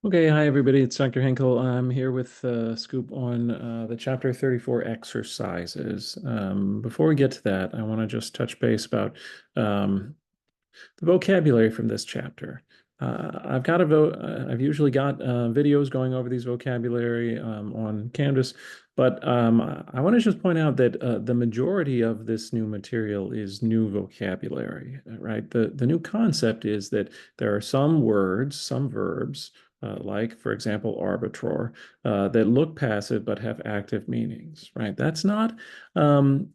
Okay, hi everybody. It's Dr. Henkel. I'm here with Scoop on the Chapter 34 exercises. Before we get to that, I want to just touch base about the vocabulary from this chapter. I've usually got videos going over these vocabulary on Canvas, but I want to just point out that the majority of this new material is new vocabulary, right? The new concept is that there are some words, some verbs, like, for example, arbitror, that look passive but have active meanings, right? That's not a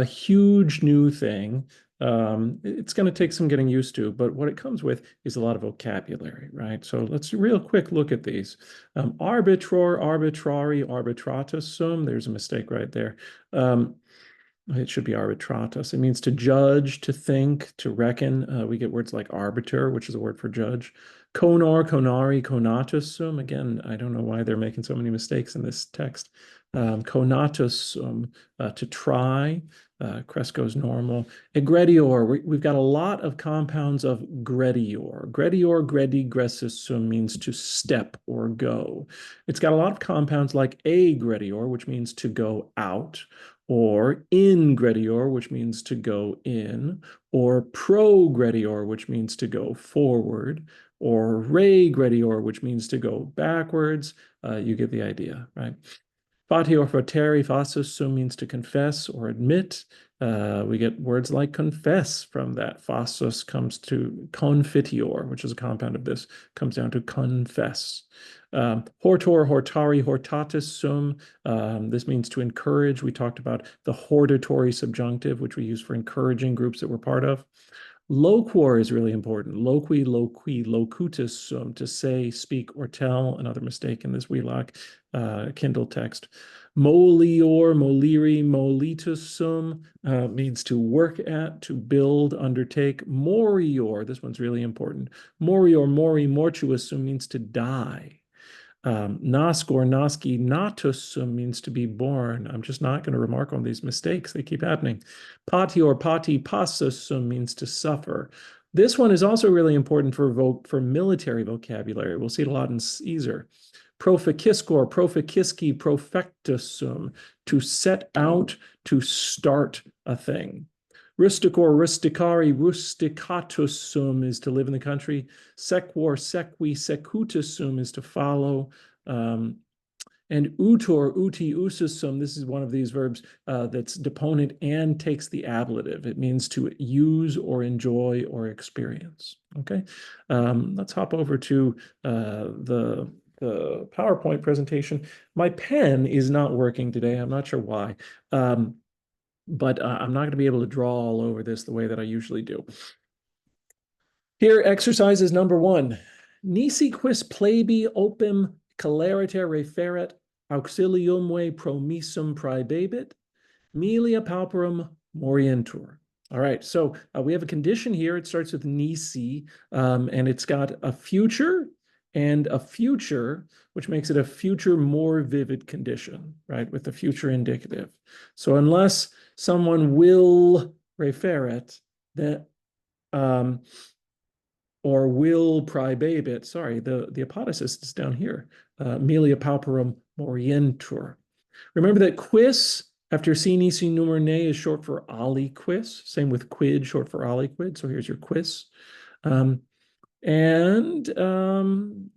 huge new thing. It's going to take some getting used to, but what it comes with is a lot of vocabulary, right? So let's real quick look at these. Arbitror, arbitrari, arbitratus sum. There's a mistake right there. It should be arbitratus. It means to judge, to think, to reckon. We get words like arbiter, which is a word for judge. Conor, conari, conatus sum. Again, I don't know why they're making so many mistakes in this text. Conatus sum, to try. Cresco's normal. Egredior, we've got a lot of compounds of gredior. Gredior, gredi, gressus sum means to step or go. It's got a lot of compounds like agredior, which means to go out, or ingredior, which means to go in, or progredior, which means to go forward, or regredior, which means to go backwards. You get the idea, right? Fati or frateri, fasus sum means to confess or admit. We get words like confess from that. Fasus comes to confitior, which is a compound of this, comes down to confess. Hortor, hortari, hortatus sum. This means to encourage. We talked about the hortatory subjunctive, which we use for encouraging groups that we're part of. Loquor is really important. Loqui, loqui, locutus sum, to say, speak, or tell. Another mistake in this Wheelock Kindle text. Molior, moliri, molitus sum means to work at, to build, undertake. Morior, this one's really important. Morior, mori, mortuus sum means to die. Nask or naski natus means to be born. I'm just not going to remark on these mistakes. They keep happening. Pati or pati passus means to suffer. This one is also really important for military vocabulary. We'll see it a lot in Caesar. Proficiscor, proficisci, profectus to set out, to start a thing. Rusticor, rusticari, rusticatus sum is to live in the country. Sequor, sequi, secutus sum is to follow. And utor, uti, usus sum, this is one of these verbs that's deponent and takes the ablative. It means to use or enjoy or experience. Okay, let's hop over to the PowerPoint presentation. My pen is not working today. I'm not sure why. But I'm not going to be able to draw all over this the way that I usually do. Here, exercise is number 1. Nisi quis plebi opim celeriter referet auxiliumve promissum praebebit, milia pauperum morientur. All right, so we have a condition here. It starts with nisi, and it's got a future and a future, which makes it a future more vivid condition, right, with the future indicative. So unless someone will referet, that or will praebebit, sorry, the apodosis is down here, milia pauperum morientur. Remember that quis after si nisi numer ne is short for aliquis. Same with quid, short for aliquid. So here's your quis.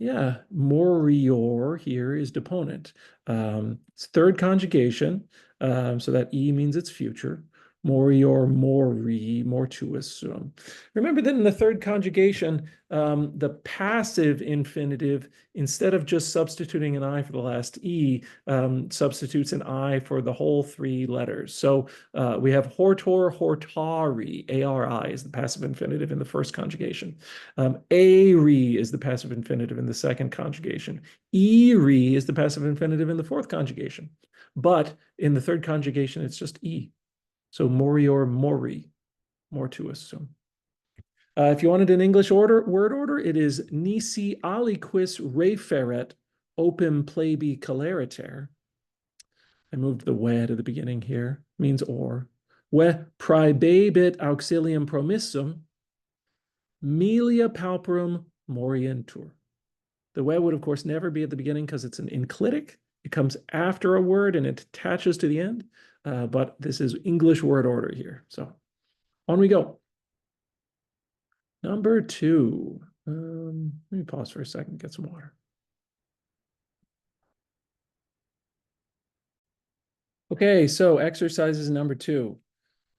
Yeah, morior here is deponent. It's third conjugation, so that e means it's future. Morior, mori, mortuus sum. Remember that in the third conjugation, the passive infinitive, instead of just substituting an I for the last E, substitutes an I for the whole 3 letters. So we have hortor, hortari, A-R-I is the passive infinitive in the first conjugation. Ari is the passive infinitive in the second conjugation. Eri is the passive infinitive in the fourth conjugation. But in the third conjugation, it's just E. So morior, mori, mortuus sum. If you wanted an English word order, it is nisi aliquis referet opim plebi celeriter. I moved the we to the beginning here, means or. We praebebit auxilium promissum, milia pauperum morientur. The we would, of course, never be at the beginning because it's an enclitic. It comes after a word and it attaches to the end. But this is English word order here. So on we go. Number 2. Let me pause for a second, get some water. Okay, so exercises number 2.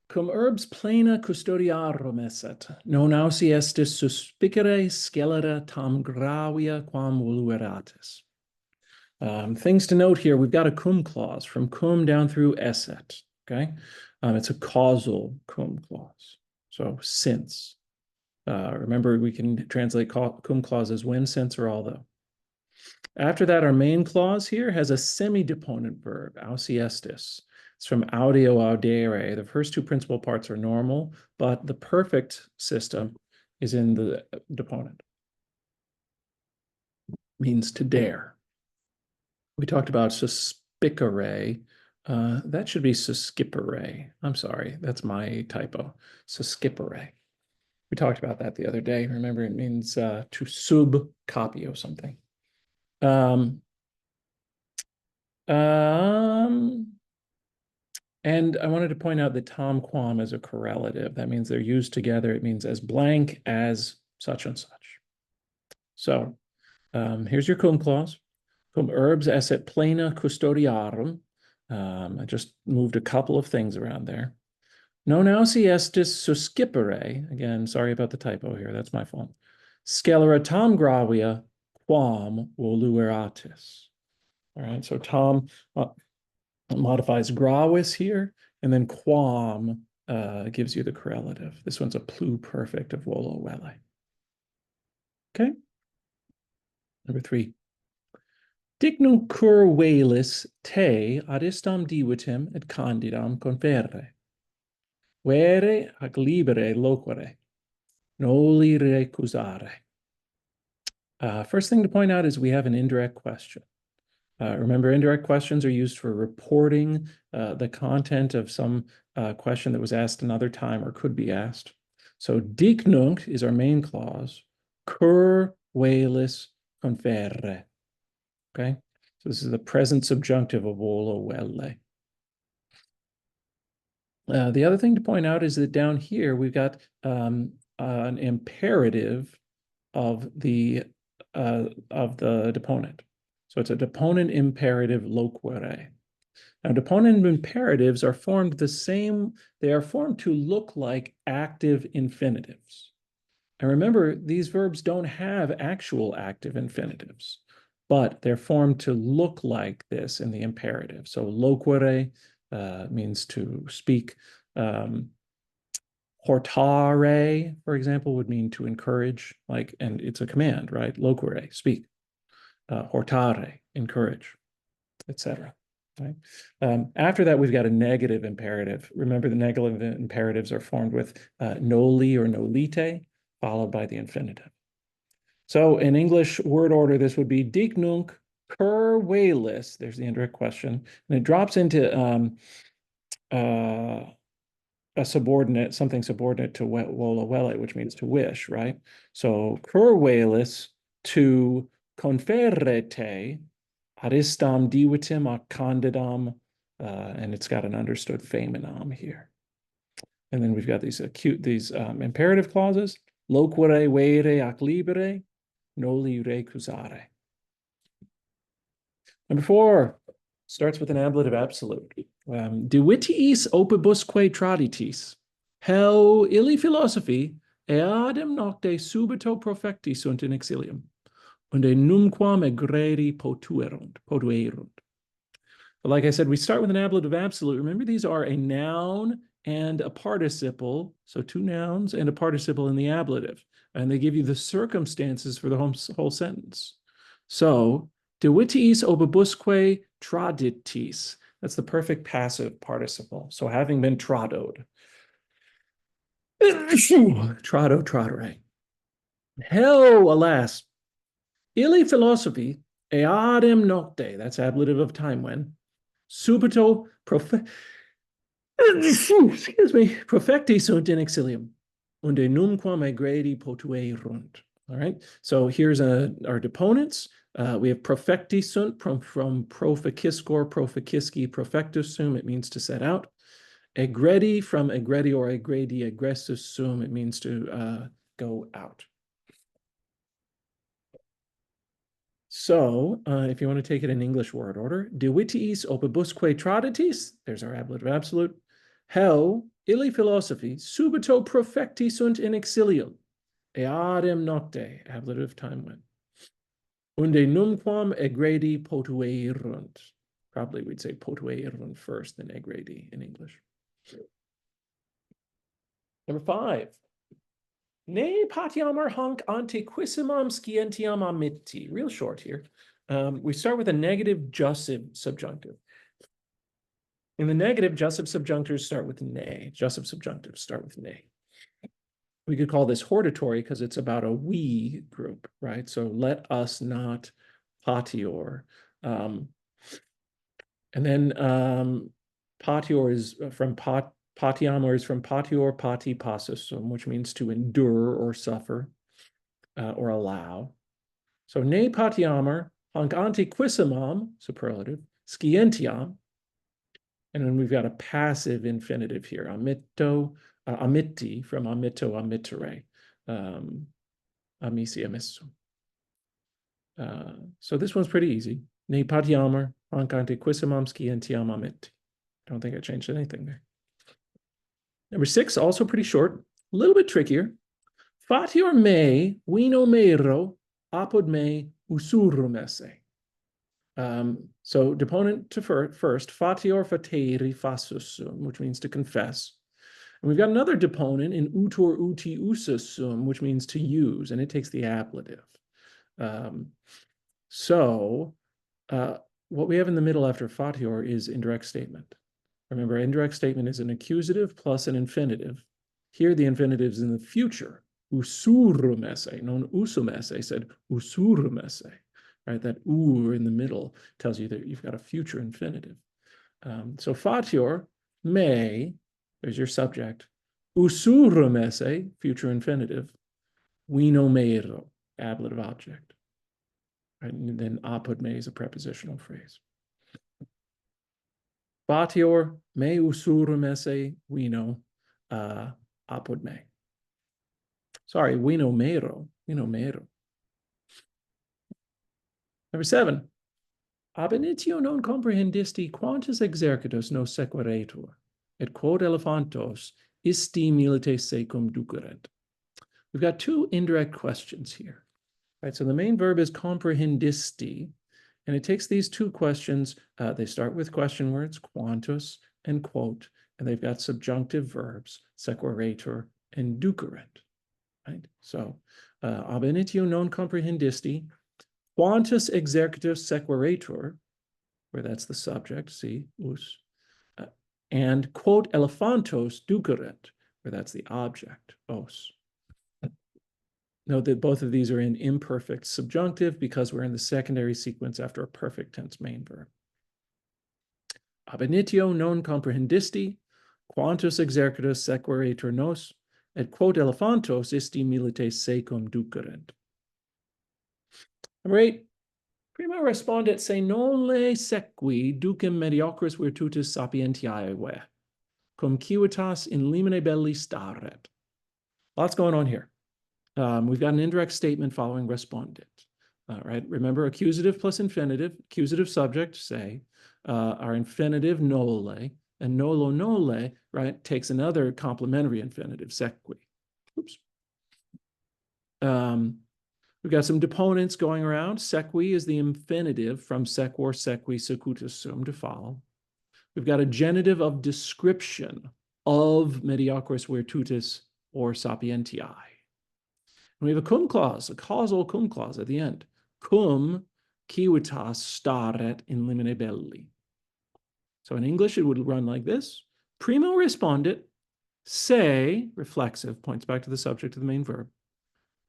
Cum urbs plena custodiarum esset, non ausi estis suspicere scelera tam gravia quam volueratis. Things to note here, we've got a cum clause from cum down through esset, okay? It's a causal cum clause, so since. Remember, we can translate cum clause as when, since, or although. After that, our main clause here has a semi-deponent verb, ausi estis. It's from audio audere. The first 2 principal parts are normal, but the perfect system is in the deponent. Means to dare. We talked about suspicere. That should be suskipere. I'm sorry, that's my typo. Suskipere. We talked about that the other day. Remember, it means to subcopio something. And I wanted to point out that tam quam is a correlative. That means they're used together. It means as blank as such and such. So here's your cum clause. Cum urbs esset plena custodiarum. I just moved a couple of things around there. Non ausi estis suscipere. Again, sorry about the typo here. That's my fault. Scelera tam gravia quam volueratis. All right, so Tom modifies gravis here, and then quam gives you the correlative. This one's a pluperfect of volo velle. Okay. Number 3. Dignum cur velis te ad istam divitem et candidam conferre. Vere ac libere loquere, noli recusare. First thing to point out is we have an indirect question. Remember, indirect questions are used for reporting the content of some question that was asked another time or could be asked. So dic nunc is our main clause. Cur velis conferre. Okay, so this is the present subjunctive of volo velle. The other thing to point out is that down here we've got an imperative of the deponent. So it's a deponent imperative loquere. Now, deponent imperatives are formed the same, they are formed to look like active infinitives. And remember, these verbs don't have actual active infinitives, but they're formed to look like this in the imperative. So loquere means to speak. Hortare, for example, would mean to encourage, like, and it's a command, right? Loquere, speak. Hortare, encourage, etc. Right? After that, we've got a negative imperative. Remember, the negative imperatives are formed with noli or nolite, followed by the infinitive. So in English word order, this would be dic nunc cur velis. There's the indirect question. And it drops into a subordinate, something subordinate to volo velle, which means to wish, right? So cur velis to conferre te ad istam divitim ac candidam, and it's got an understood feminam here. And then we've got these imperative clauses: loquere vere ac libere, noli recusare. Number 4 starts with an ablative absolute. Divitiis opibusque traditis, hel illi philosophi eadem nocte subito profecti sunt in exilium, unde numquam egredi potuerunt. But like I said, we start with an ablative absolute. Remember, these are a noun and a participle, so 2 nouns and a participle in the ablative, and they give you the circumstances for the whole sentence. So, divitiis opibusque traditis. That's the perfect passive participle. So having been tradoed. Trado, tradere. Hell, alas. Illi philosophy, eadem nocte, that's ablative of time when, subito profecti sunt in exilium, unde numquam egredi potuerunt. All right, so here's our deponents. We have profecti sunt from proficiscor, proficisci, profectus sum. It means to set out. Egredi from egredi or egredi, egressus sum. It means to go out. So if you want to take it in English word order, divitiis opibusque traditis, there's our ablative absolute. Hell, illi philosophi, subito profecti sunt in exilium. Eadem nocte, ablative time when. Unde numquam egredi potuerunt. Probably we'd say potuerunt first, then egredi in English. Number 5. Ne patiamur hanc antiquissimam scientiam amitti. Real short here. We start with a negative jussive subjunctive. In the negative, jussive subjunctors start with ne. Jussive subjunctives start with ne. We could call this hortatory because it's about a we group, right? So let us not patior. And then patior is from patiamur is from patior pati passusum, which means to endure or suffer or allow. So ne patiamur hanc antiquissimam, superlative, scientiam, and then we've got a passive infinitive here, amitto, amitti, from amitto, amittere, amici, amissum. So this one's pretty easy. Ne patiamur hanc antiquissimam scientiam amitti. I don't think I changed anything there. Number 6, also pretty short, a little bit trickier. Fatior me, vino mero, apud me, usurum esse. So deponent to first, fatior fateri fasus sum, which means to confess. And we've got another deponent in utor uti usus sum, which means to use, and it takes the ablative. What we have in the middle after fatior is indirect statement. Remember, indirect statement is an accusative plus an infinitive. Here, the infinitive is in the future. Usurum esse, non usum esse, said usurum esse. Right, that ur in the middle tells you that you've got a future infinitive. So fatior, may, there's your subject. Usurum esse, future infinitive. Vino mero, ablative object. Right, and then apud me is a prepositional phrase. Fatior, me usurum esse, vino, apud me. Sorry, vino mero, vino mero. Number 7. Ab initio non comprehendisti quantus exercitus nos sequeretur, et quod elephantos isti milite secum duceret. We've got 2 indirect questions here. Right, so the main verb is comprehendisti, and it takes these 2 questions. They start with question words, quantus and quote, and they've got subjunctive verbs, sequeretur and duceret. Right, so ab initio non comprehendisti, quantus exercitus sequeretur, where that's the subject, see, us, and quote elephantos duceret, where that's the object, os. Note that both of these are in imperfect subjunctive because we're in the secondary sequence after a perfect tense main verb. Ab initio non comprehendisti, quantus exercitus sequeretur nos, et quote elephantos isti milite secum duceret. Number 8. Prima respondet se nole sequi ducem mediocris virtutis sapientiae, cum civitas in limine belli staret. Lots going on here. We've got an indirect statement following respondent. Right? Remember, accusative plus infinitive, accusative subject, say, our infinitive nole, and nolo nole, right, takes another complementary infinitive, sequi. Oops. We've got some deponents going around. Sequi is the infinitive from sequor, sequi, secutus sum to follow. We've got a genitive of description of mediocris virtutis or sapientiae. And we have a cum clause, a causal cum clause at the end. Cum civitas staret in limine belli. So in English, it would run like this. Primo respondit, se, reflexive, points back to the subject of the main verb.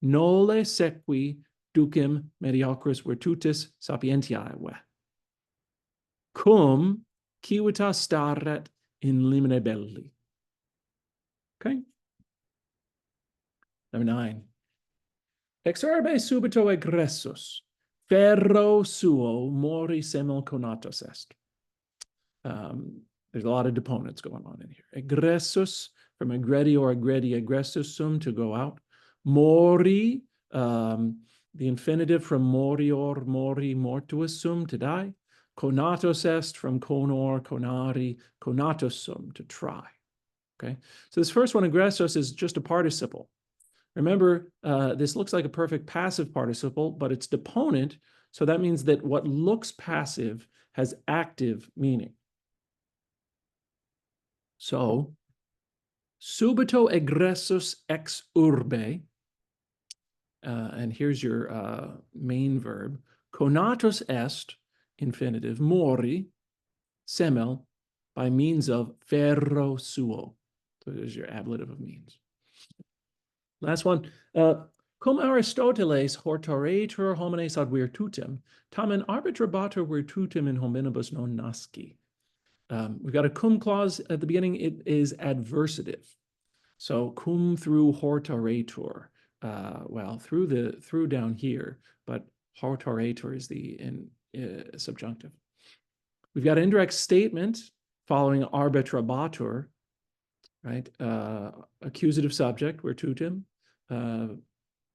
Nole sequi ducem mediocris virtutis sapientiae. Cum civitas staret in limine belli. Okay. Number 9. Ex orbe subito egressus, ferro suo mori semel conatus est. There's a lot of deponents going on in here. Egressus, from aggredi or aggredi, egressus sum, to go out. Mori, the infinitive from morior, mori, mortuus sum, to die. Conatus est, from conor, conari, conatus sum, to try. Okay, so this first one, egressus, is just a participle. Remember, this looks like a perfect passive participle, but it's deponent, so that means that what looks passive has active meaning. So, subito egressus ex urbe, and here's your main verb, conatus est, infinitive, mori, semel, by means of ferro suo. So there's your ablative of means. Last one. Cum Aristoteles hortaretur homines ad virtutem, tamen arbitrabatur virtutem in hominibus non nasci. We've got a cum clause at the beginning. It is adversative. So cum through hortaretur. Well, through down here, but hortaretur is the subjunctive. We've got an indirect statement following arbitrabatur, right? Accusative subject, virtutem.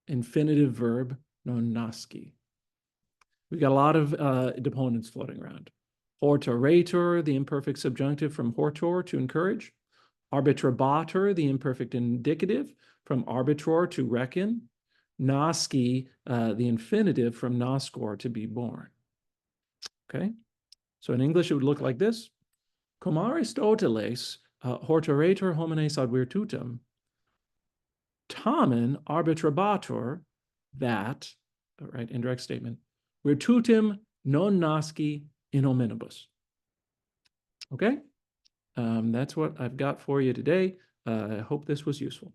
Infinitive verb, non nasci. We've got a lot of deponents floating around. Hortaretur, the imperfect subjunctive from hortor, to encourage. Arbitrabatur, the imperfect indicative from arbitror, to reckon. Nasci, the infinitive from nascor, to be born. Okay, so in English it would look like this. Cum Aristoteles hortaretur homines ad virtutem, tamen arbitrabatur, that, right, indirect statement, virtutem non nasci in hominibus. Okay, that's what I've got for you today. I hope this was useful.